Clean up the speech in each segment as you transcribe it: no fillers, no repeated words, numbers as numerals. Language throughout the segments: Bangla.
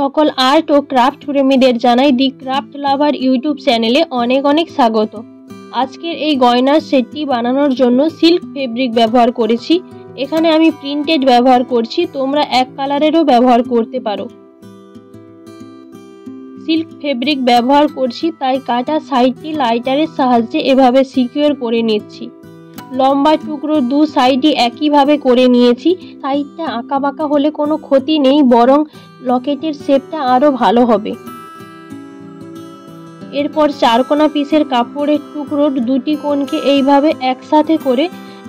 সকল আর্ট ও ক্রাফট প্রেমীদের জানাই দি ক্রাফট লাভার ইউটিউব চ্যানেলে অনেক অনেক স্বাগত। আজকের এই গয়নার সেটটি বানানোর জন্য সিল্ক ফেব্রিক ব্যবহার করেছি। এখানে আমি প্রিন্টেড ব্যবহার করছি, তোমরা এক কালারেরও ব্যবহার করতে পারো। সিল্ক ফেব্রিক ব্যবহার করছি তাই কাটা সাইডটি লাইটারের সাহায্যে এভাবে সিকিউর করে নিচ্ছি। লম্বা টুকরো দু সাইডই একইভাবে করে নিয়েছি। সাইডটা আঁকা বাঁকা হলে কোনো ক্ষতি নেই, বরং লকেটের শেপটা আরও ভালো হবে। এরপর চারকোনা পিসের কাপড়ের টুকরোর দুটি কোণকে এইভাবে একসাথে করে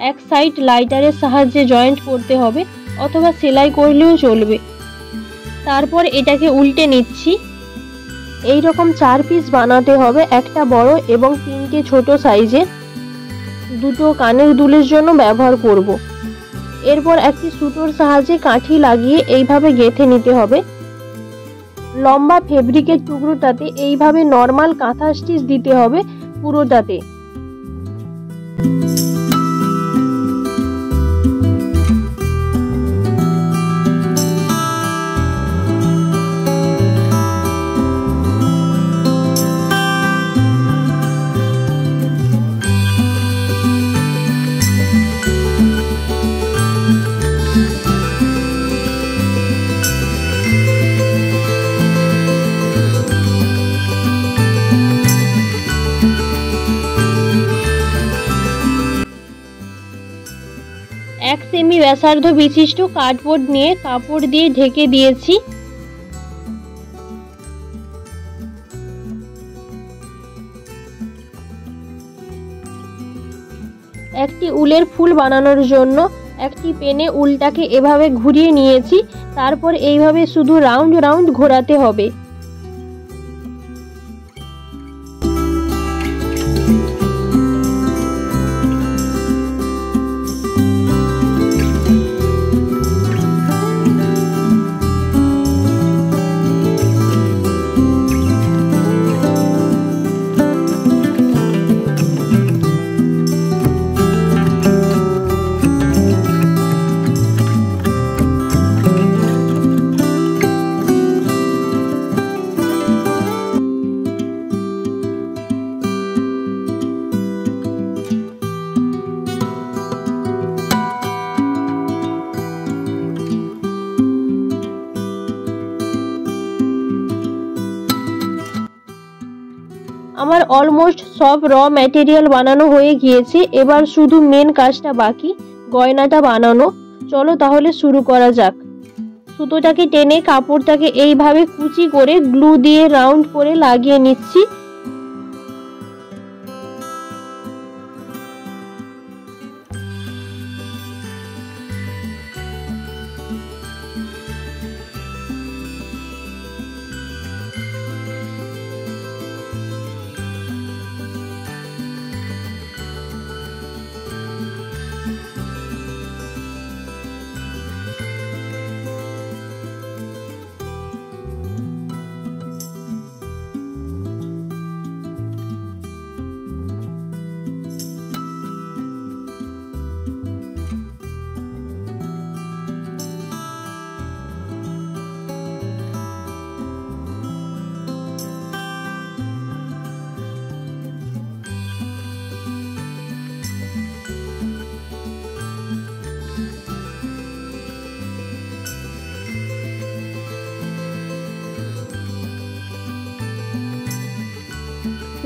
এক সাইড লাইটারের সাহায্যে জয়েন্ট করতে হবে, অথবা সেলাই করলেও চলবে। তারপর এটাকে উল্টে নিচ্ছি। এই রকম 4 পিস বানাতে হবে, একটা বড় এবং 3টে ছোট সাইজের। দুটো কানের দুলের জন্য ব্যবহার করব। এরপর একটি সুতোর সাহায্যে কাঠি লাগিয়ে এইভাবে গেঁথে নিতে হবে। লম্বা ফেব্রিকের টুকরোটাতে এইভাবে নর্মাল কাঁথা স্টিচ দিতে হবে পুরোটাতে। এক সেমি ব্যাসার্ধ বিশিষ্ট কার্ডবোর্ড নিয়ে কাপড় দিয়ে ঢেকে দিয়েছি। একটি উলের ফুল বানানোর জন্য একটি পেনে উলটাকে এভাবে ঘুরিয়ে নিয়েছি। তারপর এইভাবে শুধু রাউন্ড রাউন্ড ঘোরাতে হবে। আমার অলমোস্ট সব র ম্যাটেরিয়াল বানানো হয়ে গিয়েছে। এবার শুধু মেন কাজটা বাকি, গয়নাটা বানানো। চলো তাহলে শুরু করা যাক। সুতোটাকে টেনে কাপড়টাকে এইভাবে কুচি করে গ্লু দিয়ে রাউন্ড করে লাগিয়ে নিচ্ছি।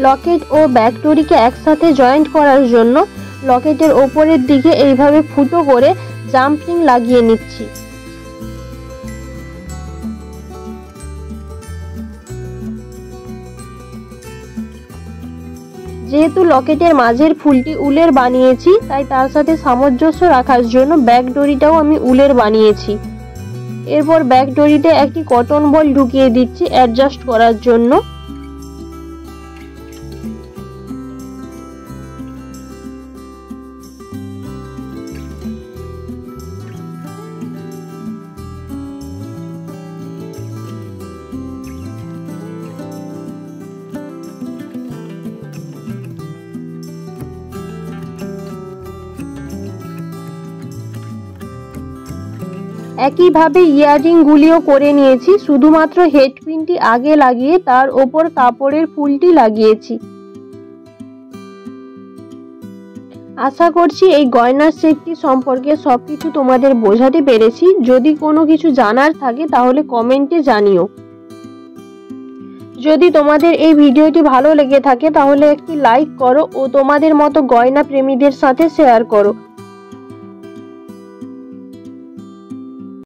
লকেট ও ব্যাকডোরিকে একসাথে জয়েন্ট করার জন্য লকেটের ওপরের দিকে এইভাবে ফুটো করে জাম্পিং লাগিয়ে নিচ্ছি। যেহেতু লকেটের মাঝের ফুলটি উলের বানিয়েছি, তাই তার সাথে সামঞ্জস্য রাখার জন্য ব্যাকডোরিটাও আমি উলের বানিয়েছি। এরপর ব্যাকডোরিতে একটি কটন বল ঢুকিয়ে দিচ্ছি অ্যাডজাস্ট করার জন্য। একইভাবে ইয়াররিংগুলিও করে নিয়েছি, শুধুমাত্র হেডপিনটি আগে লাগিয়ে তার ওপর কাপড়ের ফুলটি লাগিয়েছি। আশা করছি এই গয়নার সেটটি সম্পর্কে সবকিছু তোমাদের বোঝাতে পেরেছি। যদি কোনো কিছু জানার থাকে তাহলে কমেন্টে জানিও। যদি তোমাদের এই ভিডিওটি ভালো লেগে থাকে তাহলে একটি লাইক করো ও তোমাদের মতো গয়না প্রেমীদের সাথে শেয়ার করো।